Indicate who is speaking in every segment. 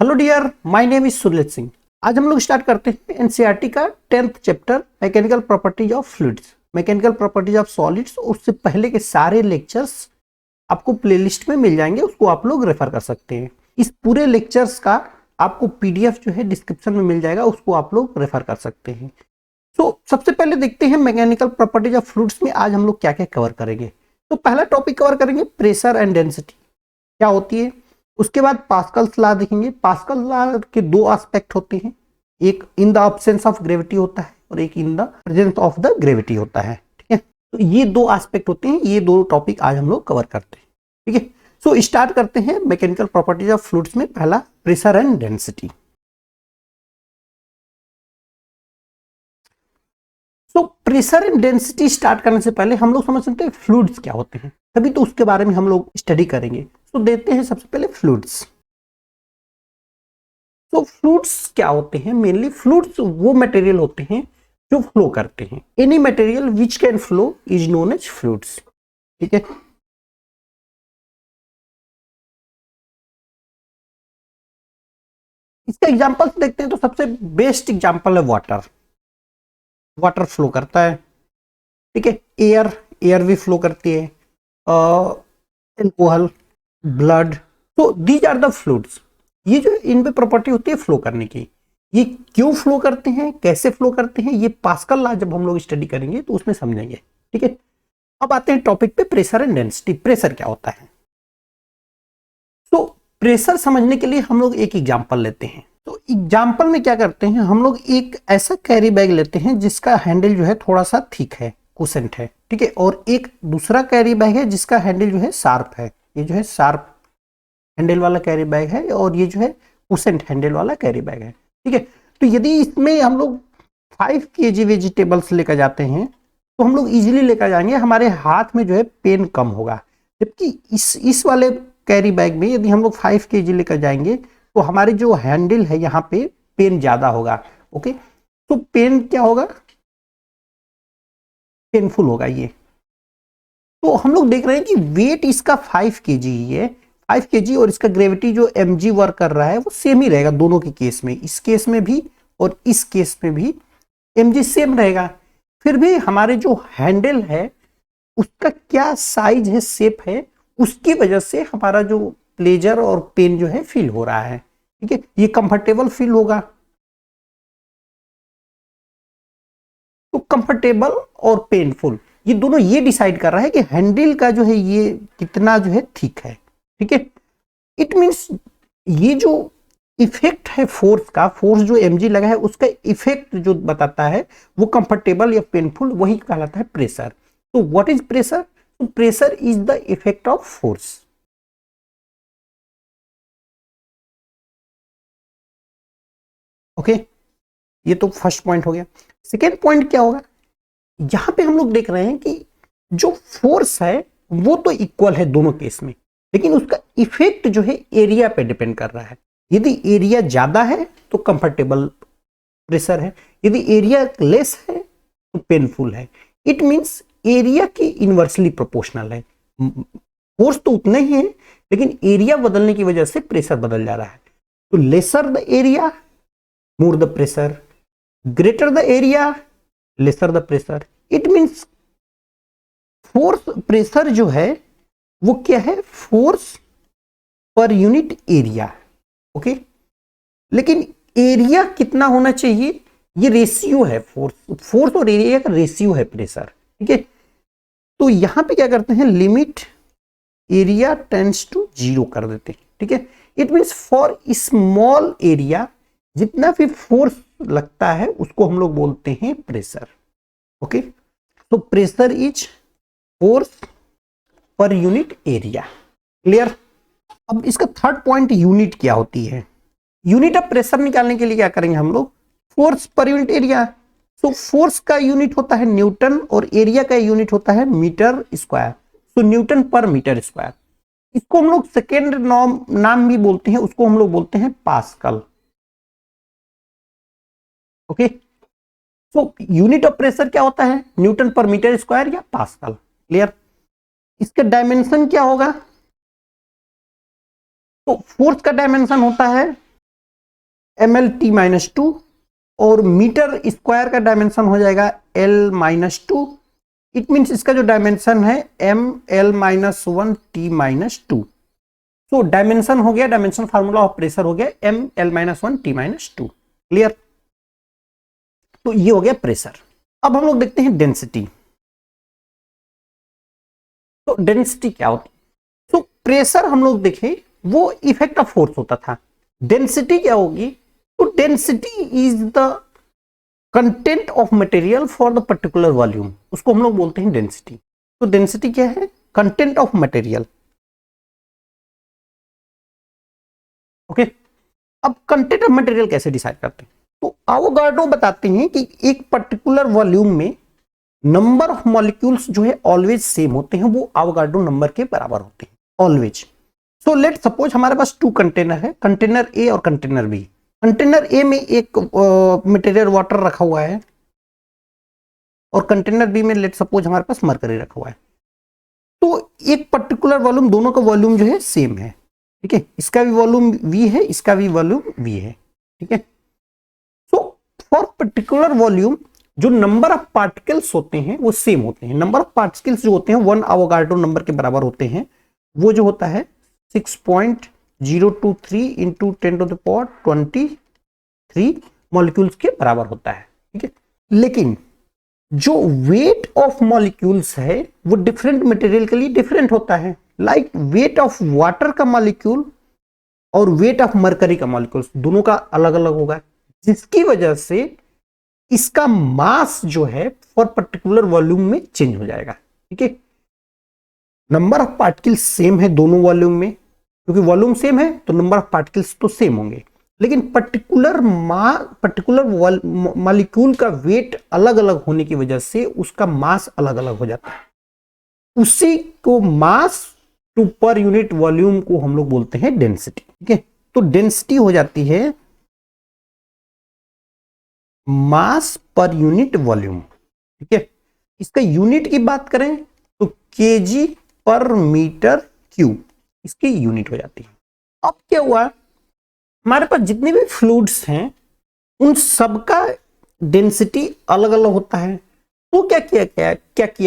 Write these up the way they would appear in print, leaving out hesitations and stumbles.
Speaker 1: Hello dear, my name is Surlet Singh. आज हम लोग स्टार्ट करते हैं एनसीईआरटी का 10th chapter mechanical properties of fluids, mechanical properties of solids. उससे पहले के सारे लेक्चर्स आपको प्लेलिस्ट में मिल जाएंगे, उसको आप लोग रेफर कर सकते हैं। इस पूरे लेक्चर्स का आपको पीडीएफ जो है डिस्क्रिप्शन में मिल जाएगा, उसको आप लोग रेफर कर सकते हैं। तो सबसे पहले देखते हैं मैकेनिकल प्रॉपर्टीज ऑफ फ्लूइड्स में आज हम लोग क्या क्या कवर करेंगे। तो पहला टॉपिक कवर करेंगे प्रेशर एंड डेंसिटी क्या होती है। उसके बाद पास्कल्स लॉ देखेंगे। पास्कल लॉ के दो एस्पेक्ट होते हैं, एक in the absence of gravity होता है और एक in the presence of the gravity होता है। ठीक है, तो ये दो एस्पेक्ट होते हैं, ये दो टॉपिक आज हम लोग कवर करते हैं। ठीक है, सो स्टार्ट करते हैं मैकेनिकल प्रॉपर्टीज ऑफ फ्लूइड्स में पहला प्रेशर एंड डेंसिटी। तो प्रेशर एंड डेंसिटी स्टार्ट करने से पहले हम लोग समझ सकते हैं फ्लूइड्स क्या होते हैं, तभी तो उसके बारे में हम लोग स्टडी करेंगे। तो देखते हैं सबसे पहले फ्लूइड्स। तो फ्लूइड्स क्या होते हैं? मेनली फ्लूइड्स वो मटेरियल होते हैं जो फ्लो करते हैं। Any material which can flow is known as fluids. ठीक है, इसका एग्जांपल देखते हैं तो सबसे बेस्ट एग्जांपल है वाटर। वाटर फ्लो करता है। ठीक है, एयर एयर भी फ्लो करती है, एल्कोहल, ब्लड। तो दीज आर द फ्लूइड्स। ये जो इनमें प्रॉपर्टी होती है फ्लो करने की। ये क्यों फ्लो करते हैं, कैसे फ्लो करते हैं, ये पास्कल लॉ जब हम लोग स्टडी करेंगे तो उसमें समझेंगे। ठीक है, अब आते हैं टॉपिक पे प्रेशर एंड डेंसिटी। प्रेशर क्या होता है? तो प्रेशर समझने के लिए हम लोग एक एग्जांपल लेते हैं। तो एग्जांपल में क्या करते हैं, हम लोग एक ऐसा कैरी बैग लेते हैं जिसका हैंडल जो है थोड़ा सा थिक है, कुसेंट है। ठीक है, और एक दूसरा कैरी बैग है जिसका हैंडल जो है शार्प है। ये जो है शार्प हैंडल वाला कैरी बैग है और ये जो है कुसेंट हैंडल वाला कैरी बैग है। ठीक है, तो यदि इसमें हम लोग 5 kg वेजिटेबल्स लेकर जाते हैं तो हम लोग इजीली लेकर जाएंगे, हमारे हाथ में जो है पेन कम होगा। जबकि इस वाले कैरी बैग में यदि हम लोग 5 kg लेकर जाएंगे तो हमारे जो हैंडल है यहाँ पे पेन ज्यादा होगा। ओके, तो पेन क्या होगा? पेनफुल होगा ये। तो हम लोग देख रहे हैं कि वेट इसका 5 kg ही है, 5 kg, और इसका ग्रेविटी जो mg वर्क कर रहा है वो सेम ही रहेगा दोनों के केस में, इस केस में भी और इस केस में भी mg सेम रहेगा। फिर भी हमारे जो हैंडल है उसका क्या साइज है, शेप है, उसकी वजह से हमारा जो प्लेजर और पेन जो है फील हो रहा है। ठीक है, ये कंफर्टेबल फील होगा। तो कंफर्टेबल और पेनफुल ये दोनों ये डिसाइड कर रहा है कि हैंडल का जो है ये कितना जो है थिक है। ठीक है, इट मींस ये जो इफेक्ट है फोर्स का, फोर्स जो mg लगा है उसका इफेक्ट जो बताता है वो कंफर्टेबल या पेनफुल, वही कहलाता है प्रेशर। तो व्हाट इज प्रेशर? तो pressure is the effect of force. Okay, ये तो फर्स्ट पॉइंट हो गया। सेकेंड पॉइंट क्या होगा? यहां पे हम लोग देख रहे हैं कि जो फोर्स है वो तो इक्वल है दोनों केस में, लेकिन उसका इफेक्ट जो है एरिया पे डिपेंड कर रहा है। यदि एरिया ज्यादा है तो कंफर्टेबल प्रेशर है, यदि एरिया लेस है तो पेनफुल है। इट मींस एरिया की इनवर्सली प्रोपोर्शनल है। फोर्स तो उतना ही है लेकिन एरिया बदलने की वजह से प्रेशर बदल जा रहा है। तो lesser the area more the pressure, greater the area lesser the pressure. It means force pressure जो है वो क्या है? Force per unit area. Okay, लेकिन एरिया कितना होना चाहिए? ये रेशियो है, फोर्स और एरिया का रेशियो है प्रेशर। ठीक है, तो यहां पे क्या करते हैं, लिमिट एरिया टेंड्स टू 0 कर देते हैं। ठीक है, it means for small area जितना भी फोर्स लगता है उसको हम लोग बोलते हैं प्रेशर। ओके, तो pressure is force per unit area. Clear? अब इसका थर्ड पॉइंट यूनिट क्या होती है। यूनिट ऑफ प्रेशर निकालने के लिए क्या करेंगे हम लोग? Force per unit area. So force का यूनिट होता है न्यूटन और एरिया का यूनिट होता है मीटर स्क्वायर। सो न्यूटन पर मीटर स्क्वायर। इसको हम लोग सेकेंड नाम भी बोलते हैं, उसको हम लोग बोलते हैं pascal. Okay, so unit of pressure क्या होता है? न्यूटन पर मीटर स्क्वायर या पास्कल। क्लियर? इसका डायमेंशन क्या होगा? तो फोर्स का डायमेंशन होता है ml-2 और मीटर स्क्वायर का डायमेंशन हो जाएगा l-2। इट मीन्स इसका जो डायमेंशन है ml-1t-2। सो डायमेंशन हो गया, डायमेंशन फार्मूला ऑफ प्रेशर हो गया ml-1t-2। क्लियर? तो ये हो गया प्रेशर। अब हम लोग देखते हैं डेंसिटी। तो डेंसिटी क्या होती है? तो प्रेशर हम लोग देखें वो इफेक्ट ऑफ फोर्स होता था। डेंसिटी क्या होगी? तो density is the content of material for the particular volume, उसको हम लोग बोलते हैं डेंसिटी। तो डेंसिटी क्या है? Content of material. ओके, अब कंटेंट ऑफ मटेरियल कैसे डिसाइड करते हैं? तो एवोगाड्रो बताते हैं कि एक पर्टिकुलर वॉल्यूम में नंबर ऑफ मॉलिक्यूल्स जो है ऑलवेज सेम होते हैं, वो एवोगाड्रो नंबर के बराबर होते हैं ऑलवेज। सो लेट सपोज हमारे पास 2 कंटेनर है, कंटेनर ए और कंटेनर बी। कंटेनर ए में एक मटेरियल वाटर रखा हुआ है और कंटेनर बी में लेट सपोज हमारे पास मरकरी रखा हुआ है। तो एक पर्टिकुलर वॉल्यूम, दोनों का वॉल्यूम जो है सेम है, ठीक है, इसका भी वॉल्यूम v है, इसका भी वॉल्यूम v है, ठीक है। सो फॉर पर्टिकुलर वॉल्यूम जो नंबर ऑफ पार्टिकल्स होते हैं वो सेम होते हैं। नंबर ऑफ पार्टिकल्स जो होते हैं 1 एवोगाड्रो नंबर के बराबर होते हैं, वो जो होता है 6.023 इंटू 10⁻23 मॉलिक्यूल्स के बराबर होता है, ठीक है। लेकिन जो वेट ऑफ मॉलिक्यूल्स है वो डिफरेंट मटेरियल के लिए डिफरेंट होता है। लाइक वेट ऑफ वाटर का मॉलिक्यूल और वेट ऑफ मरकरी का मॉलिक्यूल दोनों का अलग अलग होगा, जिसकी वजह से इसका मास जो है फॉर पर्टिकुलर वॉल्यूम में चेंज हो जाएगा, ठीक है। नंबर ऑफ पार्टिकल्स सेम है दोनों वॉल्यूम में, क्योंकि वॉल्यूम सेम है तो नंबर ऑफ पार्टिकल्स तो सेम होंगे, लेकिन पर्टिकुलर मॉलिक्यूल का वेट अलग अलग होने की वजह से उसका मास अलग अलग हो जाता है। उसी को मास टू पर यूनिट वॉल्यूम को हम लोग बोलते हैं डेंसिटी, ठीक है। तो डेंसिटी हो जाती है मास पर यूनिट वॉल्यूम, ठीक है। इसका यूनिट की बात करें तो केजी पर मीटर क्यूब इसकी यूनिट हो जाती है। अब क्या हुआ, हमारे पास जितने भी फ्लूइड्स हैं उन सबका डेंसिटी अलग अलग होता है। तो क्या किया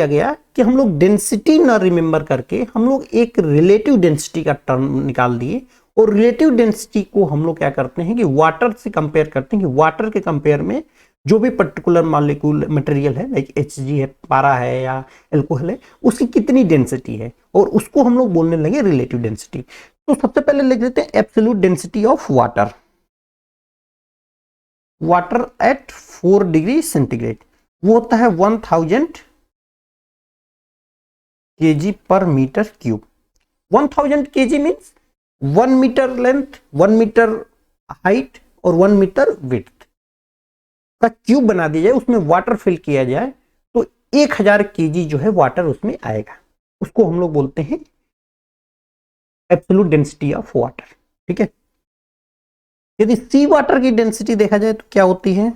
Speaker 1: गया कि हम लोग डेंसिटी ना रिमेंबर करके हम लोग एक रिलेटिव डेंसिटी का टर्म निकाल दिए, और रिलेटिव डेंसिटी को हम लोग क्या करते हैं कि वाटर से कंपेयर करते हैं कि वाटर के कंपेयर में जो भी पर्टिकुलर मॉलिक्यूल मटेरियल है, लाइक HG है, पारा है या एल्कोहल है, उसकी कितनी डेंसिटी है, और उसको हम लोग बोलने लगे रिलेटिव डेंसिटी। तो सबसे पहले लिख देते हैं absolute density of water. Water at 4 degree centigrade वो होता है 1000 kg per metre cube. 1000 kg means 1 metre length, 1 metre height और 1 मीटर विड्थ का क्यूब बना दिया जाए, उसमें वाटर फिल किया जाए तो 1000 kg जो है वाटर उसमें आएगा। उसको हम लोग बोलते हैं एब्सोल्यूट डेंसिटी ऑफ वाटर, ठीक है। यदि सी वाटर की डेंसिटी देखा जाए तो क्या होती है,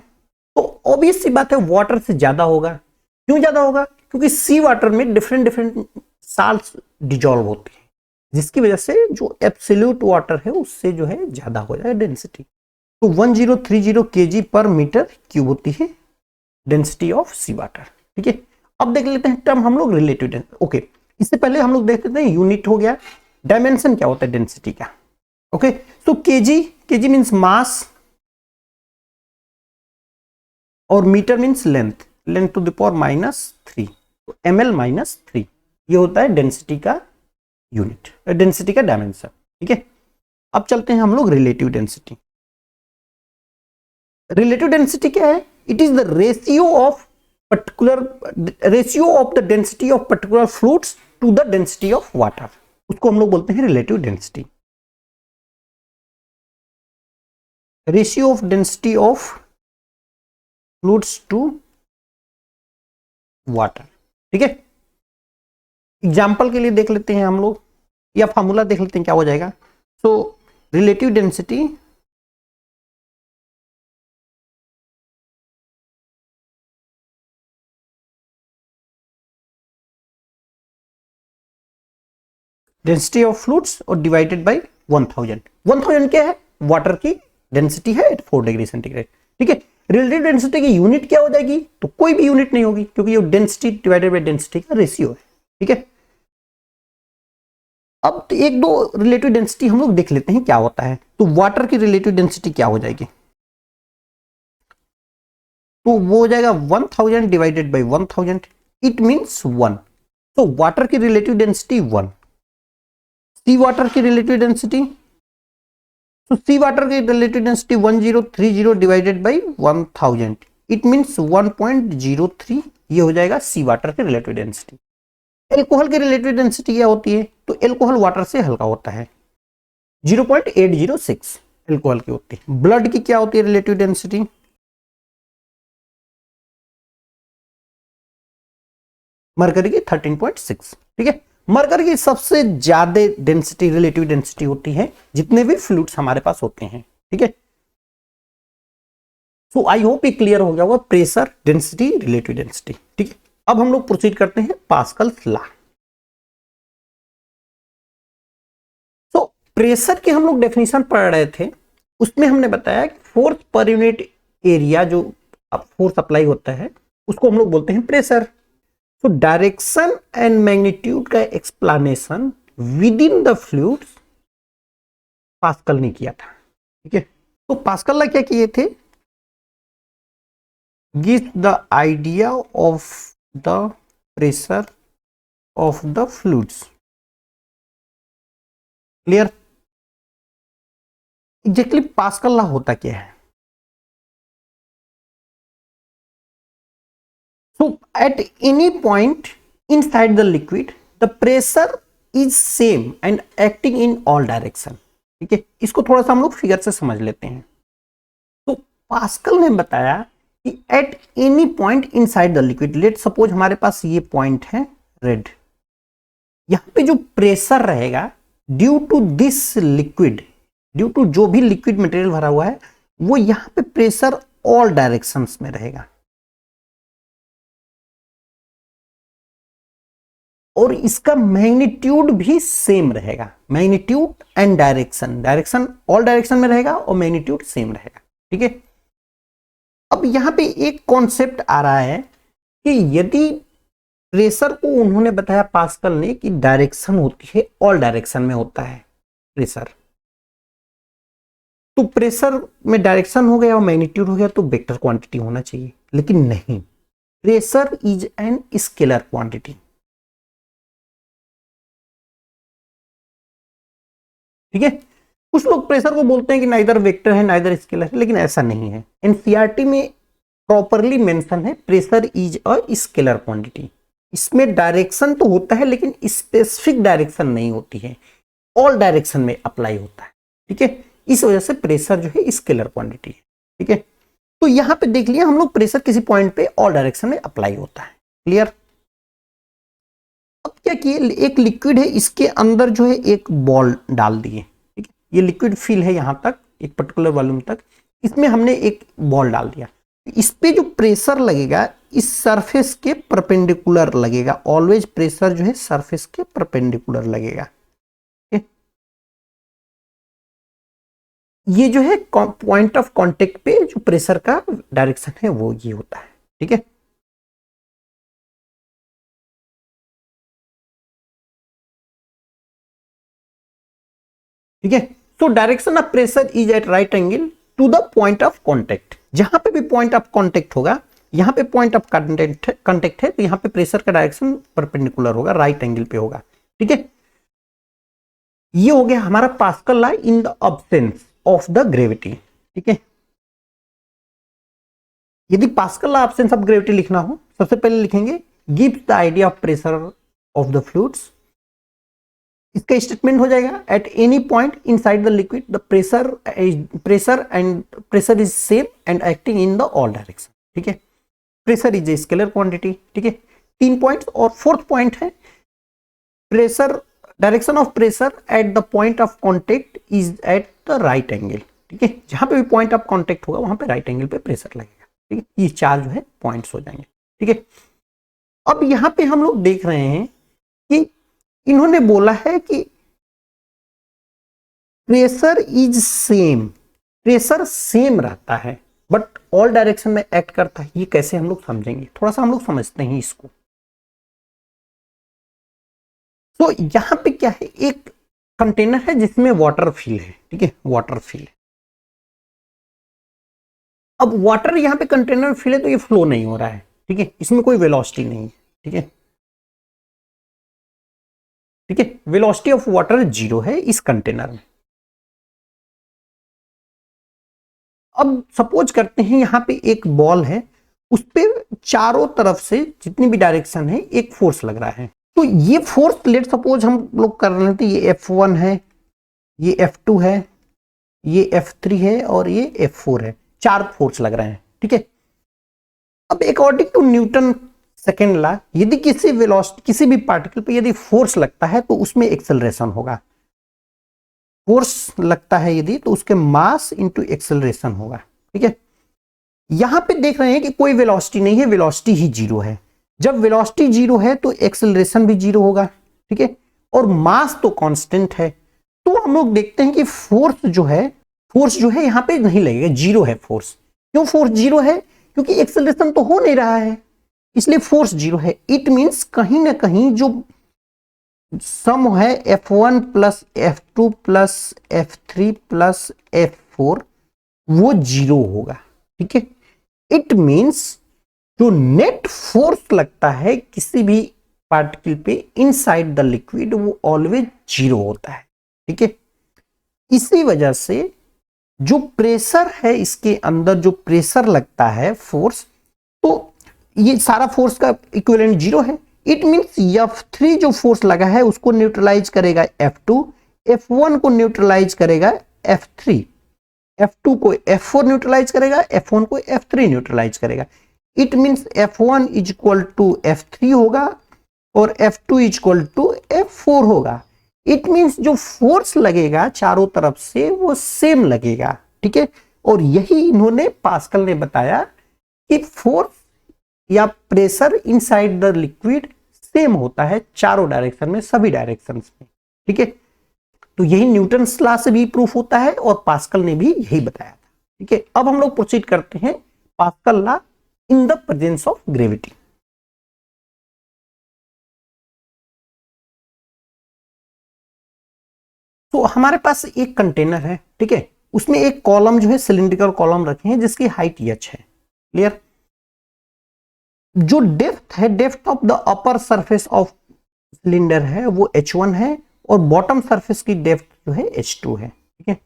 Speaker 1: तो ऑब्वियस सी बात है वाटर से ज्यादा होगा। क्यों ज्यादा होगा? क्योंकि सी वाटर में डिफरेंट डिफरेंट साल्ट्स डिजॉल्व होते हैं, जिसकी वजह से जो एब्सोल्यूट वाटर है उससे जो है ज्यादा हो जाए डेंसिटी। तो 1030 kg पर मीटर क्यूब होती है डेंसिटी ऑफ सी वाटर, ठीक है। अब देख लेते हैं टर्म हम लोग रिलेटिव डेंसिटी। ओके, इससे पहले हम लोग देख लेते हैं यूनिट हो गया, डायमेंशन क्या होता है डेंसिटी का। ओके, तो केजी मीन्स मास और metre means length, length to the power -3, तो ml -3 ये होता है डेंसिटी का यूनिट, डेंसिटी का डायमेंशन, ठीक है। अब चलते हैं हम लोग रिलेटिव डेंसिटी। रिलेटिव डेंसिटी क्या है? It is the ratio of the density of particular fluids to the density of water, उसको हम लोग बोलते हैं relative density. Ratio of density of fluids to water, ठीक है। एग्जाम्पल के लिए देख लेते हैं हम लोग, या फॉर्मूला देख लेते हैं क्या हो जाएगा। So relative density density of fluids और डिवाइडेड बाय 1000। 1000 क्या है? वाटर की डेंसिटी है एट 4 डिग्री सेंटीग्रेड। ठीक है, रिलेटिव डेंसिटी की यूनिट क्या हो जाएगी, तो कोई भी यूनिट नहीं होगी, क्योंकि ये डेंसिटी डिवाइडेड बाय डेंसिटी का रेशियो है। ठीक है, अब एक दो रिलेटिव डेंसिटी हम लोग देख लेते हैं क्या होता है। तो वाटर की रिलेटिव डेंसिटी क्या हो जाएगी, तो वो हो जाएगा 1000 डिवाइडेड बाय 1000, इट मींस 1। तो वाटर की रिलेटिव डेंसिटी 1, सी वाटर की रिलेटिव डेंसिटी, तो सी वाटर की relative density 1030 divided by 1000, it means 1.03, ये हो जाएगा सी वाटर की रिलेटिव डेंसिटी। एल्कोहल की रिलेटिव डेंसिटी क्या होती है, तो एल्कोहल वाटर से हल्का होता है, 0.806 एल्कोहल की होती है। ब्लड की क्या होती है रिलेटिव डेंसिटी, मरकरी की 13.6। ठीक है, मरकरी की सबसे ज्यादा डेंसिटी रिलेटिव डेंसिटी होती है जितने भी फ्लूइड्स हमारे पास होते हैं। ठीक है, सो आई होप ये क्लियर हो गया होगा प्रेशर, डेंसिटी, रिलेटिव डेंसिटी। ठीक है, अब हम लोग प्रोसीड करते हैं पास्कल्स लॉ। सो प्रेशर की हम लोग डेफिनेशन पढ़ रहे थे, उसमें हमने बताया कि फोर्स पर यूनिट एरिया जो फोर्स अप्लाई होता है उसको हम लोग बोलते हैं प्रेशर। तो डायरेक्शन एंड मैग्नीट्यूड का explanation with in the fluids pascal ने किया था। ठीक है, तो पास्कल ने क्या किए थे, give the idea of the pressure of the fluids. Clear, exactly pascal law होता क्या है, so at any point inside the liquid the pressure is same and acting in all direction। ठीक है, इसको थोड़ा सा हम लोग फिगर से समझ लेते हैं। तो पास्कल ने बताया कि at any point inside the liquid, let suppose हमारे पास ये पॉइंट है रेड, यहां पे जो प्रेशर रहेगा due to this liquid, due to जो भी लिक्विड मटेरियल भरा हुआ है, वो यहां पे प्रेशर ऑल डायरेक्शंस में रहेगा, और इसका मैग्नीट्यूड भी सेम रहेगा। Magnitude and direction, direction all direction में रहेगा और मैग्नीट्यूड सेम रहेगा। ठीक है, अब यहां पे एक कॉन्सेप्ट आ रहा है कि यदि प्रेशर को उन्होंने बताया पास्कल ने कि डायरेक्शन होती है, ऑल डायरेक्शन में होता है प्रेशर, तो प्रेशर में डायरेक्शन हो गया और मैग्नीट्यूड हो गया तो वेक्टर क्वांटिटी होना चाहिए, लेकिन नहीं, pressure is an scalar quantity. ठीक है, कुछ लोग प्रेशर को बोलते हैं कि ना इधर वेक्टर है ना इधर स्केलर है, लेकिन ऐसा नहीं है। एनसीईआरटी में प्रॉपरली मेंशन है pressure is a scalar quantity. इसमें डायरेक्शन तो होता है लेकिन स्पेसिफिक डायरेक्शन नहीं होती है, ऑल डायरेक्शन में अप्लाई होता है। ठीक है, इस वजह से प्रेशर जो है स्केलर क्वांटिटी है। ठीक है, तो यहां पे देख लिया हम लोग प्रेशर किसी पॉइंट पे ऑल डायरेक्शन में अप्लाई होता है। क्लियर, अब क्या किए, एक लिक्विड है, इसके अंदर जो है एक बॉल डाल दिए। ठीक है, ये लिक्विड फिल है यहां तक, एक पर्टिकुलर वॉल्यूम तक, इसमें हमने एक बॉल डाल दिया। इस पे जो प्रेशर लगेगा इस सरफेस के परपेंडिकुलर लगेगा, ऑलवेज प्रेशर जो है सरफेस के परपेंडिकुलर लगेगा। ये जो है पॉइंट ऑफ कांटेक्ट पे जो प्रेशर का डायरेक्शन है वो ये होता है। ठीक है, ठीक है, so direction of pressure is at right angle to the point of contact. जहां पे भी पॉइंट ऑफ कांटेक्ट होगा, यहां पे पॉइंट ऑफ कांटेक्ट है तो यहां पे प्रेशर का डायरेक्शन परपेंडिकुलर होगा, राइट एंगल पे होगा। ठीक है, ये हो गया हमारा pascal law in the absence of the gravity. ठीक है, यदि pascal law absence of gravity लिखना हो, सबसे पहले लिखेंगे give the idea of pressure of the fluids. इसका स्टेटमेंट हो जाएगा at any point inside the liquid the pressure is same and acting in the all direction. ठीक है, pressure is a scalar quantity. ठीक है, 3 पॉइंट्स, और fourth point है pressure, direction of pressure at the point of contact is at the right angle. ठीक है, जहां पे भी पॉइंट ऑफ कांटेक्ट होगा वहां पे राइट एंगल पे प्रेशर लगेगा। ठीक है, ये 4 जो है पॉइंट्स हो जाएंगे। ठीक है, अब यहां पे हम लोग देख रहे हैं कि इन्होंने बोला है कि pressure is same pressure same रहता है बट ऑल डायरेक्शन में एक्ट करता है। ये कैसे हम लोग समझेंगे, थोड़ा सा हम लोग समझते हैं इसको। तो यहां पे क्या है, एक कंटेनर है जिसमें वाटर फिल है, ठीक है, वाटर फिल है। अब वाटर यहां पे कंटेनर फिल है तो ये फ्लो नहीं हो रहा है, ठीक है, इसमें कोई वेलोसिटी नहीं है, ठीक है, ठीक है, वेलोसिटी ऑफ वाटर 0 है इस कंटेनर में। अब सपोज करते हैं यहां पे एक बॉल है, उस पे चारों तरफ से जितनी भी डायरेक्शन है एक फोर्स लग रहा है। तो ये फोर्स लेट सपोज हम लोग कर रहे थे, ये F1 है, ये F2 है, ये F3 है और ये F4 है, 4 फोर्स लग रहे हैं, ठीक है। अब according to Newton second law, यदि किसी वेलोसिटी किसी भी पार्टिकल पे यदि फोर्स लगता है तो उसमें एक्सेलरेशन होगा। फोर्स लगता है यदि तो उसके मास इंटू एक्सेलरेशन होगा, ठीक है। यहां पे देख रहे हैं कि कोई वेलोसिटी नहीं है, वेलोसिटी ही 0 है। जब वेलोसिटी 0 है तो एक्सेलरेशन भी 0 होगा, ठीक है, और मास तो कांस्टेंट है। तो हम लोग देखते हैं कि फोर्स जो है यहां पे नहीं लगेगा, 0 है फोर्स। क्यों फोर्स 0 है? क्योंकि एक्सेलरेशन तो हो नहीं रहा है, इसलिए फोर्स 0 है। इट मींस कहीं ना कहीं जो सम है F1 plus F2 plus F3 plus F4 वो 0 होगा, ठीक है। इट मींस जो नेट फोर्स लगता है किसी भी पार्टिकल पे इनसाइड द लिक्विड वो ऑलवेज 0 होता है, ठीक है। इसी वजह से जो प्रेशर है, इसके अंदर जो प्रेशर लगता है फोर्स, तो ये सारा फोर्स का इक्विवेलेंट 0 है। इट मींस F3 जो फोर्स लगा है उसको न्यूट्रलाइज करेगा F2, F1 को न्यूट्रलाइज करेगा F3, F2 को F4 न्यूट्रलाइज करेगा, F1 को F3 न्यूट्रलाइज करेगा। It means F1 is equal to F3 होगा और F2 is equal to F4 होगा। इट मींस जो फोर्स लगेगा चारों तरफ से वो सेम लगेगा, ठीक है। और यही इन्होंने पास्कल ने बताया कि फोर्स या pressure inside the liquid same होता है चारों डायरेक्शन में, सभी डायरेक्शन में, ठीक है। तो यही न्यूटन लॉ से भी प्रूफ होता है और पास्कल ने भी यही बताया था, ठीक है। अब हम लोग प्रोसीड करते हैं pascal law in the presence of gravity. तो हमारे पास एक कंटेनर है, ठीक है, उसमें एक कॉलम जो है सिलिंड्रिकल कॉलम रखे हैं जिसकी हाइट h है, क्लियर। जो डेप्थ है, depth of the upper surface of cylinder है वो h1 है और बॉटम सरफेस की डेप्थ जो है h2 है, ठीक है।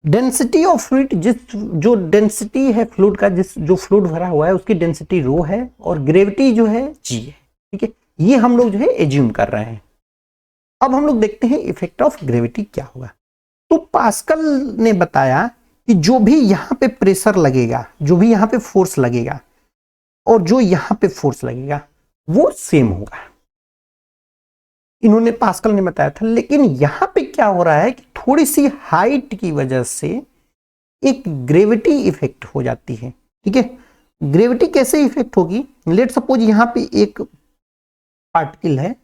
Speaker 1: डेंसिटी ऑफ फ्लूइड, जो डेंसिटी है फ्लूइड का, जो फ्लूइड भरा हुआ है उसकी डेंसिटी रो है और ग्रेविटी जो है g है, ठीक है। ये हम लोग जो है एज्यूम कर रहे हैं। अब हम लोग देखते हैं इफेक्ट ऑफ ग्रेविटी क्या होगा। तो पास्कल ने बताया कि जो भी यहां पे प्रेशर लगेगा, जो भी यहां पे फोर्स लगेगा और जो यहां पे फोर्स लगेगा वो सेम होगा, इन्होंने पास्कल ने बताया था। लेकिन यहां पे क्या हो रहा है कि थोड़ी सी हाइट की वजह से एक ग्रेविटी इफेक्ट हो जाती है, ठीक है। ग्रेविटी कैसे इफेक्ट होगी? लेट सपोज यहां पे एक पार्टिकल है,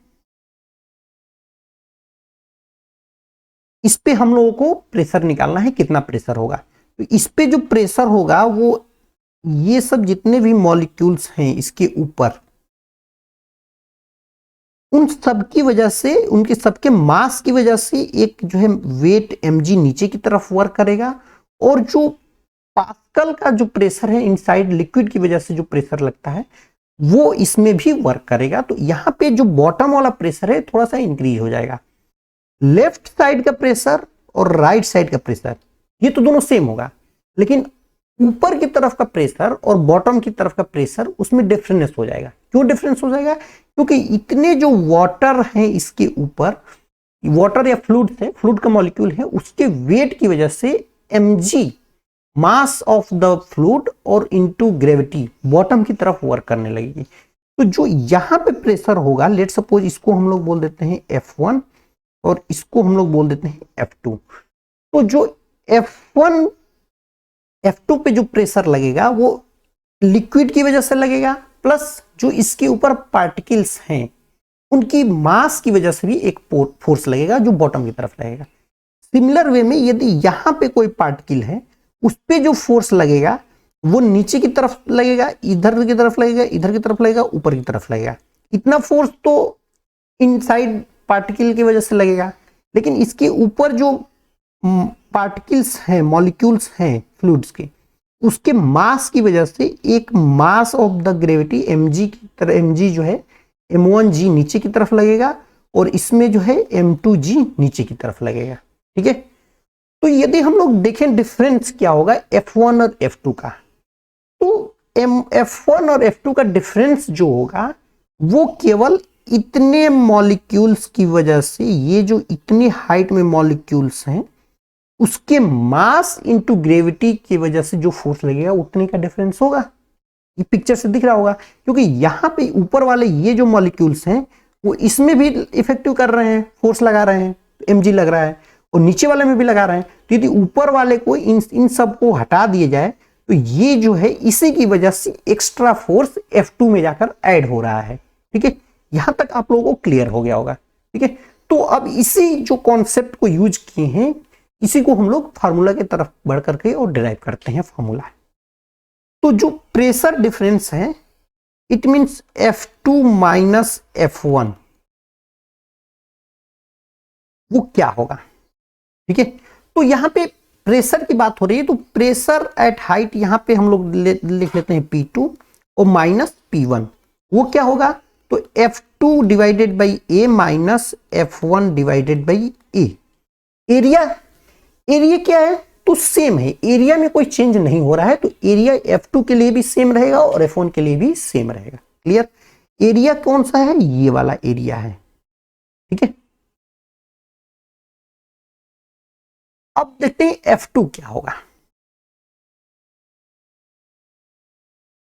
Speaker 1: इस पे हम लोगों को प्रेशर निकालना है, कितना प्रेशर होगा। तो इस पे जो प्रेशर होगा वो ये सब जितने भी मॉलिक्यूल्स हैं इसके ऊपर, उन सब की वजह से, उनके सबके मास की वजह से एक जो है वेट mg नीचे की तरफ वर्क करेगा और जो पास्कल का जो प्रेशर है इनसाइड लिक्विड की वजह से जो प्रेशर लगता है वो इसमें भी वर्क करेगा। तो यहां पे जो बॉटम वाला प्रेशर है थोड़ा सा इंक्रीज हो जाएगा। लेफ्ट साइड का प्रेशर और राइट साइड का प्रेशर ये तो दोनों सेम होगा, लेकिन ऊपर की तरफ का प्रेशर और बॉटम की तरफ का प्रेशर उसमें डिफरेंस हो जाएगा। क्यों डिफरेंस हो जाएगा? क्योंकि इतने जो वाटर हैं इसके ऊपर, वाटर या फ्लूइड है, फ्लूइड का मॉलिक्यूल है, उसके वेट की वजह से mg mass of the fluid और इनटू ग्रेविटी बॉटम की तरफ वर्क करने लगेगी। तो जो यहां पे प्रेशर होगा, लेट सपोज इसको हम लोग बोल देते हैं F1 और इसको हम लोग बोल देते हैं F2। तो जो F1 F2 पे जो प्रेशर लगेगा वो लिक्विड की वजह से लगेगा, प्लस जो इसके ऊपर पार्टिकल्स हैं उनकी मास की वजह से भी एक फोर्स लगेगा जो बॉटम की तरफ लगेगा। सिमिलर वे में यदि यहां पे कोई पार्टिकल है, उस पे जो फोर्स लगेगा वो नीचे की तरफ लगेगा, इधर की तरफ लगेगा, इधर की तरफ लगेगा, ऊपर की तरफ लगेगा। इतना फोर्स तो इनसाइड पार्टिकल की वजह से लगेगा, लेकिन इसके ऊपर जो पार्टिकल्स हैं, मॉलिक्यूल्स हैं फ्लूइड्स के, उसके मास की वजह से एक mass of the gravity mg की तरह, mg जो है m1g नीचे की तरफ लगेगा और इसमें जो है m2g नीचे की तरफ लगेगा। ठीक है, तो यदि हम लोग देखें डिफरेंस क्या होगा F1 और F2 का, तो F1 और F2 का डिफरेंस जो होगा वो केवल इतने मॉलिक्यूल्स की वजह से, ये जो इतनी हाइट में मॉलिक्यूल्स हैं उसके मास इनटू ग्रेविटी की वजह से जो फोर्स लगेगा उतने का डिफरेंस होगा। ये पिक्चर से दिख रहा होगा, क्योंकि यहां पे ऊपर वाले ये जो मॉलिक्यूल्स हैं वो इसमें भी इफेक्टिव कर रहे हैं, फोर्स लगा रहे हैं, mg लग रहा है, और नीचे वाले में भी लगा रहे हैं। तो यदि ऊपर वाले को इन सब को हटा दिया जाए तो ये जो है इसी की वजह से एक्स्ट्रा फोर्स F2 में जाकर ऐड हो रहा है। ठीक है, यहां तक आप लोगों को क्लियर हो गया होगा। ठीक है, तो अब इसी जो कॉन्सेप्ट को यूज किए हैं, इसी को हम लोग फार्मूला की तरफ बढ़ करके और डिराइव करते हैं फार्मूला। तो जो प्रेशर डिफरेंस है, it means F2 minus F1, वो क्या होगा। ठीक है, तो यहां पे प्रेशर की बात हो रही है, तो प्रेशर एट हाइट यहां पे हम लोग लिख लेते हैं P2 और माइनस P1, वो क्या होगा, तो F2 divided by A minus F1 divided by A। Area क्या है, तो सेम है, एरिया में कोई चेंज नहीं हो रहा है, तो एरिया F2 के लिए भी सेम रहेगा और F1 के लिए भी सेम रहेगा। क्लियर, एरिया कौन सा है, ये वाला एरिया है। ठीक है, अब देखते हैं F2 क्या होगा।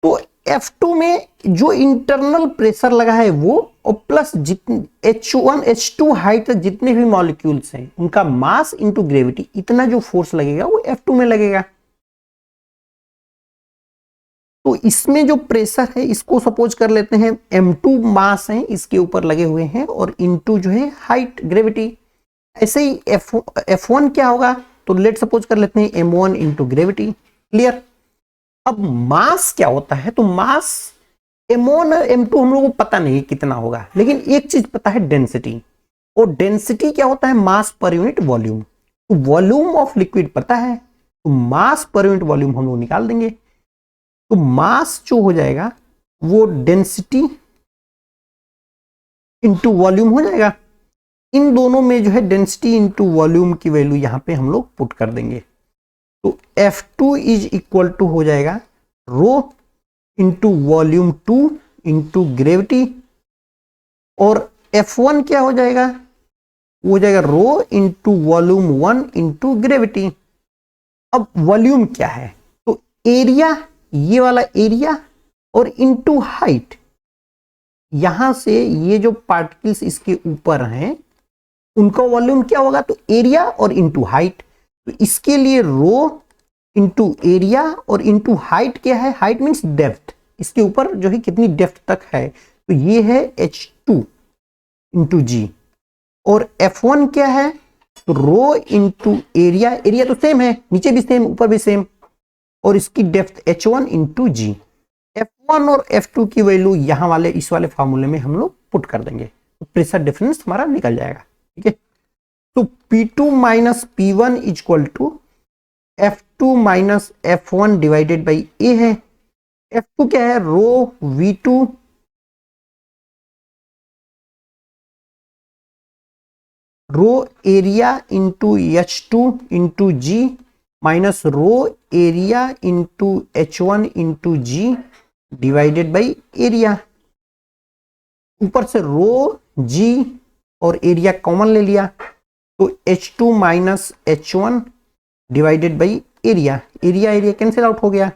Speaker 1: तो F2 में जो इंटरनल प्रेशर लगा है वो, और प्लस जितने H1 H2 हाइट तक जितने भी मॉलिक्यूल्स हैं उनका मास इनटू ग्रेविटी, इतना जो फोर्स लगेगा वो F2 में लगेगा। तो इसमें जो प्रेशर है इसको सपोज कर लेते हैं M2 मास है इसके ऊपर लगे हुए हैं, और इनटू जो है हाइट ग्रेविटी। ऐसे ही F1 क्या होगा, तो लेट सपोज कर लेते हैं M1 इंटू ग्रेविटी। क्लियर, अब मास क्या होता है, तो मास M1 और M2 हम लोगों को पता नहीं कितना होगा, लेकिन एक चीज पता है, डेंसिटी। और डेंसिटी क्या होता है, मास पर यूनिट वॉल्यूम। तो वॉल्यूम ऑफ लिक्विड पता है, तो मास पर यूनिट वॉल्यूम हम लोग निकाल देंगे। तो मास जो हो जाएगा वो डेंसिटी इंटू वॉल्यूम हो जाएगा। इन दोनों में जो है डेंसिटी इंटू वॉल्यूम की वैल्यू यहां पे हम लोग पुट कर देंगे। तो F2 इज इक्वल टू हो जाएगा rho into volume 2 into gravity, और F1 क्या हो जाएगा, वो हो जाएगा rho into volume 1 into gravity. अब वॉल्यूम क्या है, तो एरिया, ये वाला एरिया, और इंटू हाइट। यहां से ये जो पार्टिकल्स इसके ऊपर हैं उनका वॉल्यूम क्या होगा, तो एरिया और इंटू हाइट। तो इसके लिए रो इंटू एरिया और इंटू हाइट क्या है, हाइट मीन्स डेप्थ, इसके ऊपर जो है कितनी डेप्थ तक है, तो ये है H2 इंटू जी। और F1 क्या है, तो रो इंटू एरिया, एरिया तो सेम है, नीचे भी सेम ऊपर भी सेम, और इसकी डेप्थ H1 इंटू जी। F1 और F2 की वैल्यू यहां वाले इस वाले फॉर्मूले में हम लोग पुट कर देंगे, तो प्रेशर डिफरेंस हमारा निकल जाएगा। ठीक है, तो P2 minus P1 is equal to F2 minus F1 divided by A है। F2 क्या है, rho V2 rho area into H2 into g minus rho area into H1 into g divided by area. ऊपर से रो जी और area common ले लिया, तो H2 minus H1 divided by area, area area cancel out हो गया,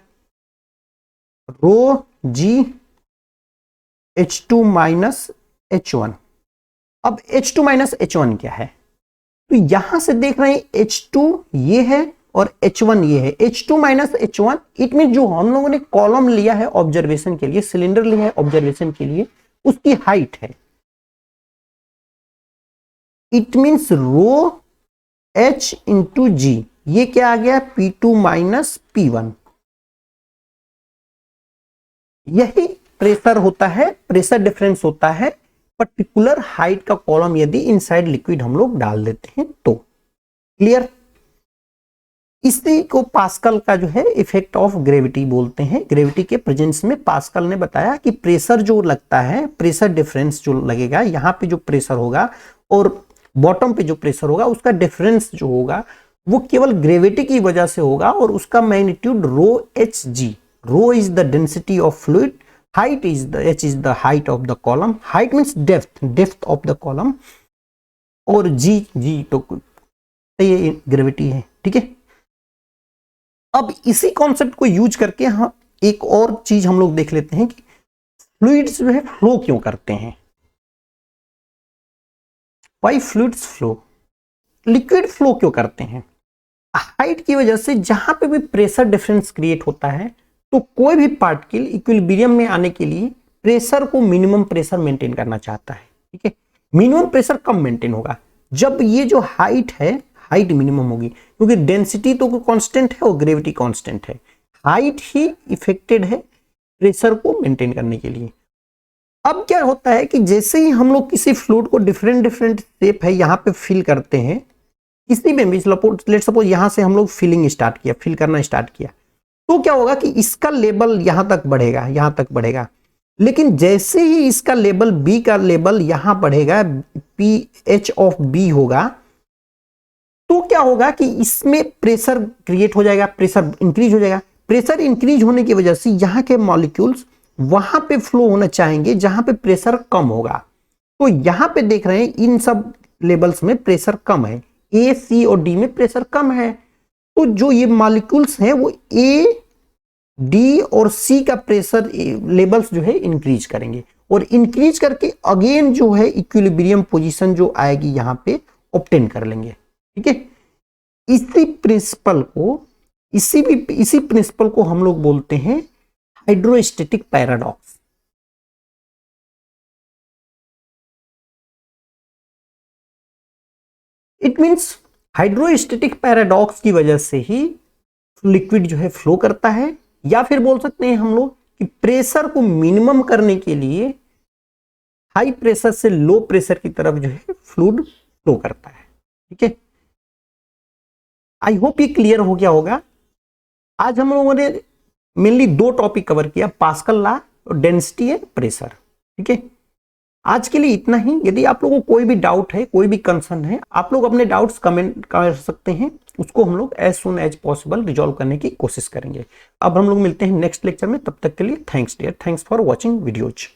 Speaker 1: रो जी H2 माइनस H1। अब H2 minus H1 क्या है, तो यहां से देख रहे हैं H2 ये है और H1 ये है। H2 minus H1 it mean जो हम लोगों ने कॉलम लिया है ऑब्जर्वेशन के लिए, सिलेंडर लिया है ऑब्जर्वेशन के लिए, उसकी हाइट है। It means rho H into g, ये क्या आ गया P2 माइनस P1। यही प्रेशर होता है, प्रेशर डिफरेंस होता है पर्टिकुलर हाइट का कॉलम यदि इनसाइड लिक्विड हम लोग डाल देते हैं तो। क्लियर? इसी को पास्कल का जो है इफेक्ट ऑफ ग्रेविटी बोलते हैं। ग्रेविटी के प्रेजेंस में पास्कल ने बताया कि प्रेशर जो लगता है, प्रेशर डिफरेंस जो लगेगा, यहाँ पे जो प्रेशर होगा और बॉटम पे जो प्रेशर होगा, उसका डिफरेंस जो होगा वो केवल ग्रेविटी की वजह से होगा और उसका magnitude rho h g. Rho is the density of fluid, height is the h is the height of the column, height means depth of the column, और जी तो ये ग्रेविटी है। ठीक है, अब इसी कॉन्सेप्ट को यूज करके हम एक और चीज हम लोग देख लेते हैं कि फ्लूइड्स जो है फ्लो क्यों करते हैं। Why fluids flow, liquid flow क्यों करते हैं? हाइट की वजह से जहां पे भी प्रेशर डिफरेंस क्रिएट होता है तो कोई भी पार्टिकल इक्विलिब्रियम में आने के लिए प्रेशर को मिनिमम प्रेशर मेंटेन करना चाहता है। ठीक है, मिनिमम प्रेशर कम मेंटेन होगा जब ये जो हाइट है, हाइट मिनिमम होगी, क्योंकि डेंसिटी तो कांस्टेंट है और ग्रेविटी कांस्टेंट है। हाइट ही इफेक्टेड है प्रेशर को मेंटेन करने के लिए। अब क्या होता है कि जैसे ही हम लोग किसी फ्लूइड को डिफरेंट शेप है यहाँ पे फिल करते हैं, किसी में भी लेट सपोज यहाँ से हम लोग फिलिंग स्टार्ट किया, फिल करना स्टार्ट किया, तो क्या होगा कि इसका लेवल यहां तक बढ़ेगा, यहां तक बढ़ेगा। लेकिन जैसे ही इसका लेवल बी का लेवल यहां बढ़ेगा, पीएच ऑफ बी होगा, तो क्या होगा कि इसमें प्रेशर क्रिएट हो जाएगा, प्रेशर इंक्रीज हो जाएगा। प्रेशर इंक्रीज होने की वजह से यहां के मॉलिक्यूल्स वहां पे फ्लो होना चाहेंगे जहां पे प्रेशर कम होगा। तो यहां पे देख रहे हैं इन सब लेवल्स में प्रेशर कम है, ए, सी और डी में प्रेशर कम है। तो जो ये मॉलिक्यूल्स हैं वो ए, डी और सी का प्रेशर लेवल्स जो है इंक्रीज करेंगे, और इंक्रीज करके अगेन जो है इक्विलिब्रियम पोजीशन जो आएगी यहां पे ऑब्टेन कर लेंगे। ठीक है, इसी प्रिंसिपल को हम लोग बोलते हैं hydrostatic paradox. It means hydrostatic paradox की वजह से ही लिक्विड जो है फ्लो करता है, या फिर बोल सकते हैं हम लोग कि प्रेशर को मिनिमम करने के लिए हाई प्रेशर से लो प्रेशर की तरफ जो है फ्लूइड फ्लो करता है। ठीक है, आई होप ये क्लियर हो गया होगा। आज हम लोगों ने मेनली दो टॉपिक कवर किया, पास्कल लॉ और डेंसिटी एंड प्रेशर। ठीक है, आज के लिए इतना ही। यदि आप लोगों को कोई भी डाउट है, कोई भी कंसर्न है, आप लोग अपने डाउट्स कमेंट कर सकते हैं, उसको हम लोग as soon as possible resolve करने की कोशिश करेंगे। अब हम लोग मिलते हैं नेक्स्ट लेक्चर में, तब तक के लिए thanks dear, thanks for watching videos.